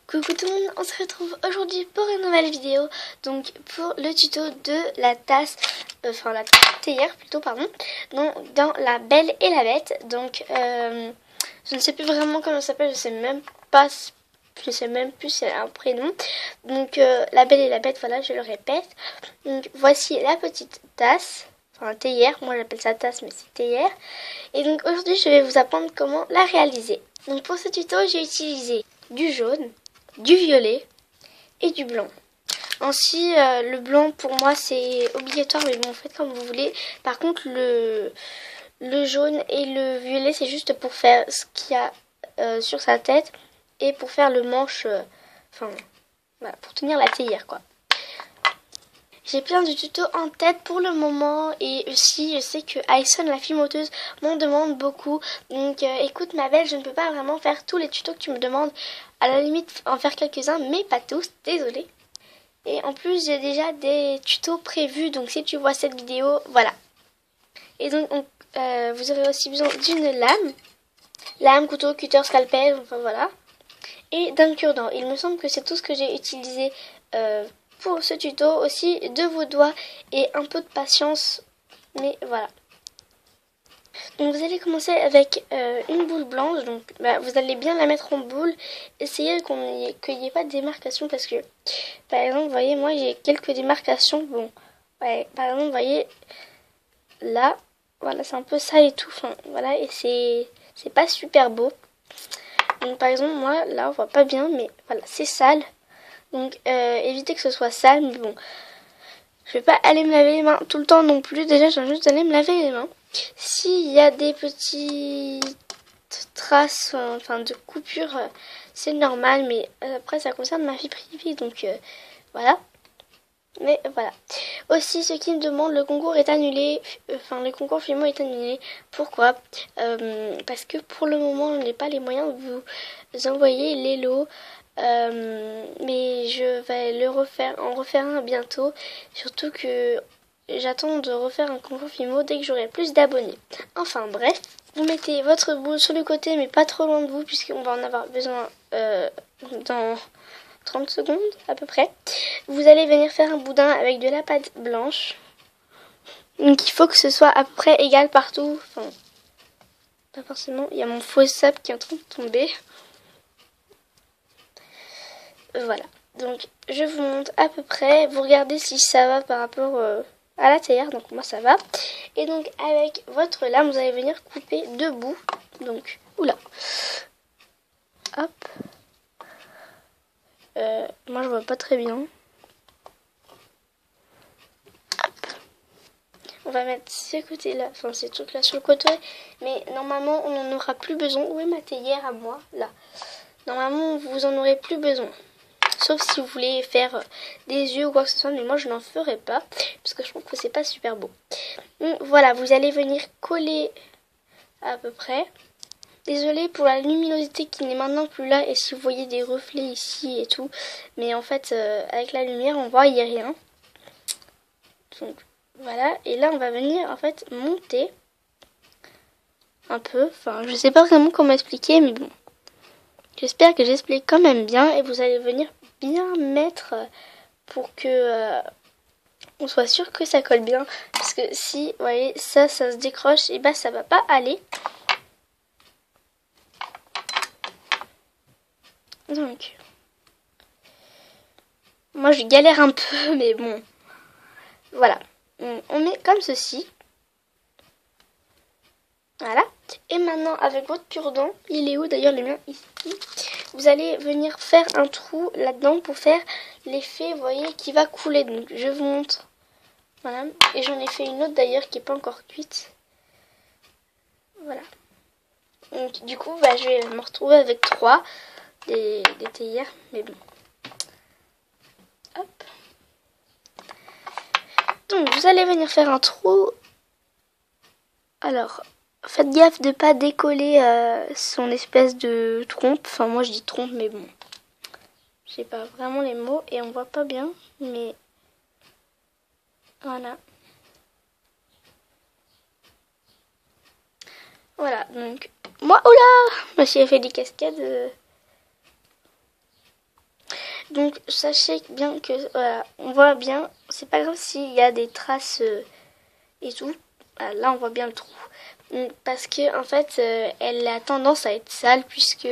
Coucou tout le monde, on se retrouve aujourd'hui pour une nouvelle vidéo, donc pour le tuto de la tasse, enfin la théière plutôt pardon, donc dans La Belle et la Bête. Donc je ne sais plus vraiment comment ça s'appelle, je sais même plus si elle a un prénom. Donc La Belle et la Bête, voilà, je le répète. Donc voici la petite tasse, enfin théière, moi j'appelle ça tasse mais c'est théière. Et donc aujourd'hui je vais vous apprendre comment la réaliser. Donc pour ce tuto j'ai utilisé du jaune, du violet et du blanc. Ainsi, le blanc pour moi c'est obligatoire, mais bon, faites comme vous voulez. Par contre, le jaune et le violet c'est juste pour faire ce qu'il y a sur sa tête et pour faire le manche, enfin, voilà, pour tenir la théière quoi. J'ai plein de tutos en tête pour le moment et aussi je sais que Aïson, la fille moteuse, m'en demande beaucoup. Donc écoute ma belle, je ne peux pas vraiment faire tous les tutos que tu me demandes. À la limite en faire quelques-uns mais pas tous, désolée. Et en plus j'ai déjà des tutos prévus, donc si tu vois cette vidéo, voilà. Et donc vous aurez aussi besoin d'une lame, couteau, cutter, scalpel, enfin voilà. Et d'un cure-dent. Il me semble que c'est tout ce que j'ai utilisé pour ce tuto. Aussi de vos doigts et un peu de patience, mais voilà. Donc vous allez commencer avec une boule blanche, donc vous allez bien la mettre en boule. Essayez qu'il n'y ait pas de démarcation parce que par exemple vous voyez moi j'ai quelques démarcations. Bon ouais, par exemple vous voyez là, voilà c'est un peu ça et tout, enfin voilà, et c'est pas super beau. Donc par exemple moi là on voit pas bien, mais voilà c'est sale. Donc évitez que ce soit sale, mais bon, je vais pas aller me laver les mains tout le temps non plus. Déjà j'ai juste d'aller me laver les mains. S'il y a des petites traces, enfin de coupures, c'est normal, mais après ça concerne ma vie privée, donc voilà. Mais voilà. Aussi, ceux qui me demandent, le concours est annulé, enfin le concours Fimo est annulé. Pourquoi parce que pour le moment, je n'ai pas les moyens de vous envoyer les lots. Mais je vais en refaire un bientôt. Surtout que j'attends de refaire un concours Fimo dès que j'aurai plus d'abonnés. Enfin bref, vous mettez votre boule sur le côté, mais pas trop loin de vous, puisqu'on va en avoir besoin dans 30 secondes à peu près. Vous allez venir faire un boudin avec de la pâte blanche. Donc il faut que ce soit à peu près égal partout. Enfin, pas forcément. Il y a mon faux sable qui est en train de tomber. Voilà. Donc je vous montre à peu près. Vous regardez si ça va par rapport à la théière. Donc moi ça va. Et donc avec votre lame, vous allez venir couper deux bouts. Donc, oula. Hop. Moi je vois pas très bien. On va mettre ces côtés-là, enfin ces trucs-là sur le côté. Mais normalement, on n'en aura plus besoin. Où est ma théière à moi? Là. Normalement, vous en aurez plus besoin. Sauf si vous voulez faire des yeux ou quoi que ce soit. Mais moi, je n'en ferai pas. Parce que je trouve que c'est pas super beau. Donc, voilà, vous allez venir coller à peu près. Désolée pour la luminosité qui n'est maintenant plus là. Et si vous voyez des reflets ici et tout. Mais en fait, avec la lumière, on voit, il n'y a rien. Donc, voilà, et là on va venir en fait monter un peu, enfin je sais pas vraiment comment expliquer, mais bon, j'espère que j'explique quand même bien, et vous allez venir bien mettre pour que on soit sûr que ça colle bien, parce que si, vous voyez, ça se décroche, et bah ça va pas aller. Donc, moi je galère un peu, mais bon, voilà. On met comme ceci. Voilà. Et maintenant, avec votre cure-dent, il est où d'ailleurs le mien? Ici. Vous allez venir faire un trou là-dedans pour faire l'effet, vous voyez, qui va couler. Donc, je vous montre. Voilà. Et j'en ai fait une autre d'ailleurs qui n'est pas encore cuite. Voilà. Donc, du coup, je vais me retrouver avec 3 des théières. Mais bon. Hop. Donc, vous allez venir faire un trou. Alors, faites gaffe de ne pas décoller son espèce de trompe. Enfin, moi je dis trompe, mais bon. Je sais pas vraiment les mots et on voit pas bien. Mais voilà. Voilà, donc. Moi, oula! Moi, j'ai fait des cascades. Donc sachez bien que voilà, on voit bien, c'est pas grave s'il y a des traces et tout. Voilà, là on voit bien le trou. Parce que en fait elle a tendance à être sale puisque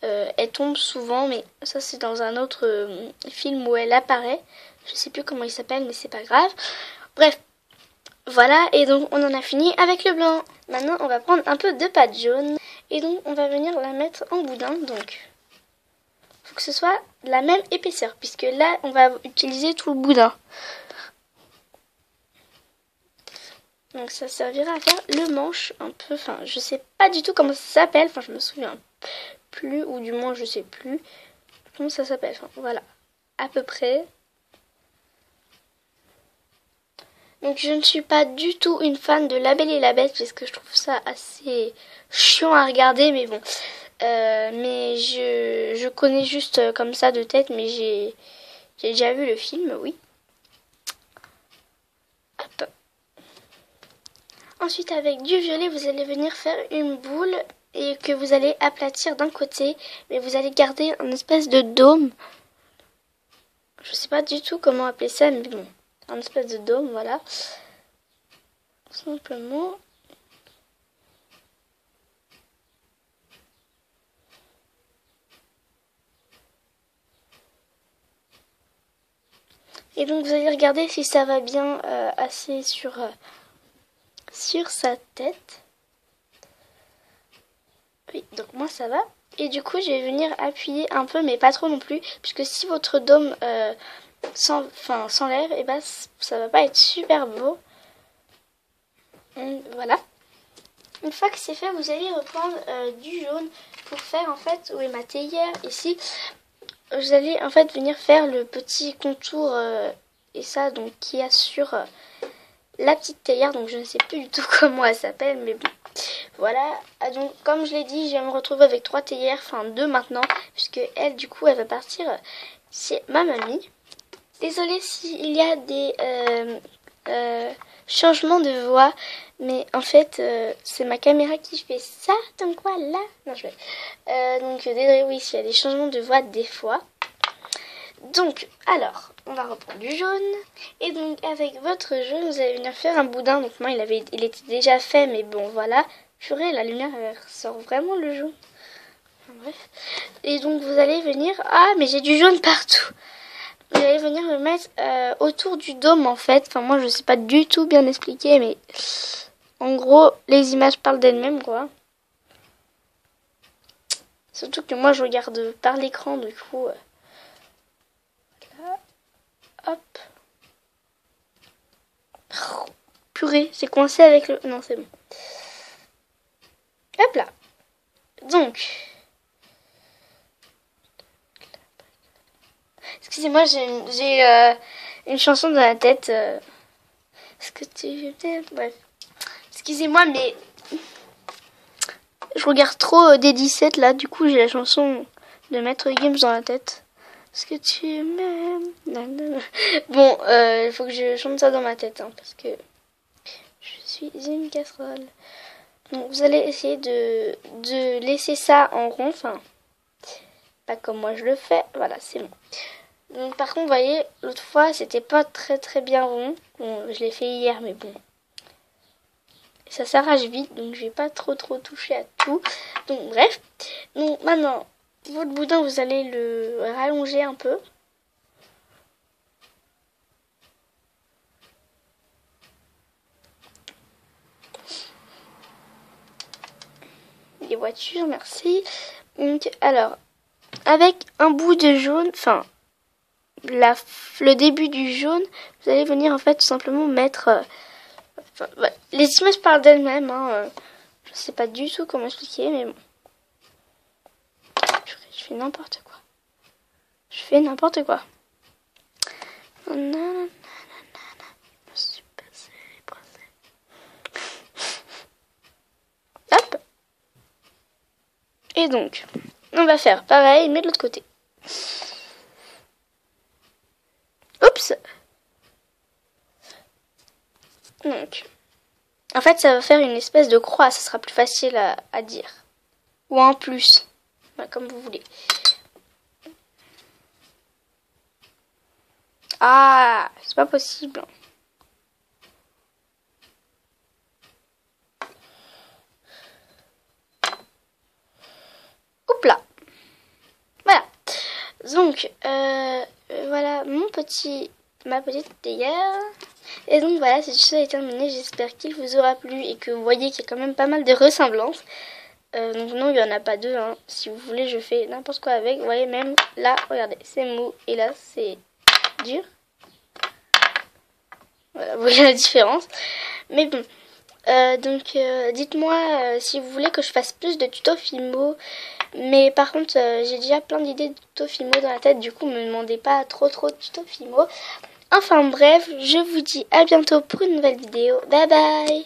elle tombe souvent, mais ça c'est dans un autre film où elle apparaît. Je sais plus comment il s'appelle, mais c'est pas grave. Bref, voilà, et donc on en a fini avec le blanc. Maintenant on va prendre un peu de pâte jaune et donc on va venir la mettre en boudin. Donc faut que ce soit de la même épaisseur puisque là on va utiliser tout le boudin. Donc ça servira à faire le manche un peu, enfin je sais pas du tout comment ça s'appelle, enfin je me souviens plus, ou du moins je sais plus comment ça s'appelle, enfin voilà, à peu près. Donc je ne suis pas du tout une fan de La Belle et la Bête parce que je trouve ça assez chiant à regarder, mais bon. Mais je connais juste comme ça de tête, mais j'ai déjà vu le film, oui. Hop. Ensuite avec du violet, vous allez venir faire une boule et que vous allez aplatir d'un côté, mais vous allez garder un espèce de dôme. Je sais pas du tout comment appeler ça, mais bon, un espèce de dôme, voilà. Simplement. Et donc vous allez regarder si ça va bien assez sur sa tête. Oui, donc moi ça va. Et du coup je vais venir appuyer un peu, mais pas trop non plus, puisque si votre dôme s'enlève, et ben ça va pas être super beau. Voilà. Une fois que c'est fait, vous allez reprendre du jaune pour faire en fait, où est ma théière ici. Vous allez en fait venir faire le petit contour et ça donc qui assure la petite théière. Donc je ne sais plus du tout comment elle s'appelle, mais bon. Voilà, donc comme je l'ai dit, je vais me retrouver avec 3 théières, enfin 2 maintenant, puisque elle du coup elle va partir chez ma mamie. Désolée s'il y a des changements de voix, mais en fait c'est ma caméra qui fait ça, donc voilà. Non, je vais. Donc désolée, oui, s'il y a des changements de voix des fois. Donc, alors, on va reprendre du jaune. Et donc, avec votre jaune, vous allez venir faire un boudin. Donc, moi, il était déjà fait, mais bon, voilà. Purée, la lumière, elle ressort vraiment le jaune. Enfin, bref. Et donc, vous allez venir... Ah, mais j'ai du jaune partout. Vous allez venir le mettre autour du dôme, en fait. Enfin, moi, je sais pas du tout bien expliquer, mais... En gros, les images parlent d'elles-mêmes, quoi. Surtout que moi, je regarde par l'écran, du coup... Hop. Oh, purée, c'est coincé avec le... Non, c'est bon. Hop là. Donc. Excusez-moi, j'ai une chanson dans la tête. Est-ce que tu... Bref. Excusez-moi, mais... Je regarde trop des 17 là. Du coup, j'ai la chanson de Maître Gims dans la tête. Est-ce que tu m'aimes? Bon, il faut que je chante ça dans ma tête, hein, parce que je suis une casserole. Donc vous allez essayer de laisser ça en rond, enfin, pas comme moi je le fais, voilà, c'est bon. Donc par contre, vous voyez, l'autre fois, c'était pas très très bien rond. Bon, je l'ai fait hier, mais bon. Ça s'arrache vite, donc je vais pas trop toucher à tout. Donc bref, donc maintenant... Votre boudin, vous allez le rallonger un peu. Les voitures, merci. Donc, alors, avec un bout de jaune, enfin, le début du jaune, vous allez venir en fait tout simplement mettre... les images parlent d'elles-mêmes, hein, je sais pas du tout comment expliquer, mais bon. Je fais n'importe quoi. Je fais n'importe quoi. Hop. Et donc, on va faire pareil, mais de l'autre côté. Oups. Donc, en fait, ça va faire une espèce de croix. Ça sera plus facile à dire. Ou un plus. Bah, comme vous voulez. Ah, c'est pas possible. Hop là. Voilà. Donc, voilà ma petite théière. Et donc voilà, ce tuto est terminé. J'espère qu'il vous aura plu et que vous voyez qu'il y a quand même pas mal de ressemblances. Donc non, il n'y en a pas deux. Hein. Si vous voulez, je fais n'importe quoi avec. Vous voyez, même là, regardez, c'est mou et là, c'est dur. Voilà, vous voyez la différence. Mais bon, donc dites-moi si vous voulez que je fasse plus de tutos Fimo. Mais par contre, j'ai déjà plein d'idées de tutos Fimo dans la tête. Du coup, me demandez pas trop de tutos Fimo. Enfin bref, je vous dis à bientôt pour une nouvelle vidéo. Bye bye.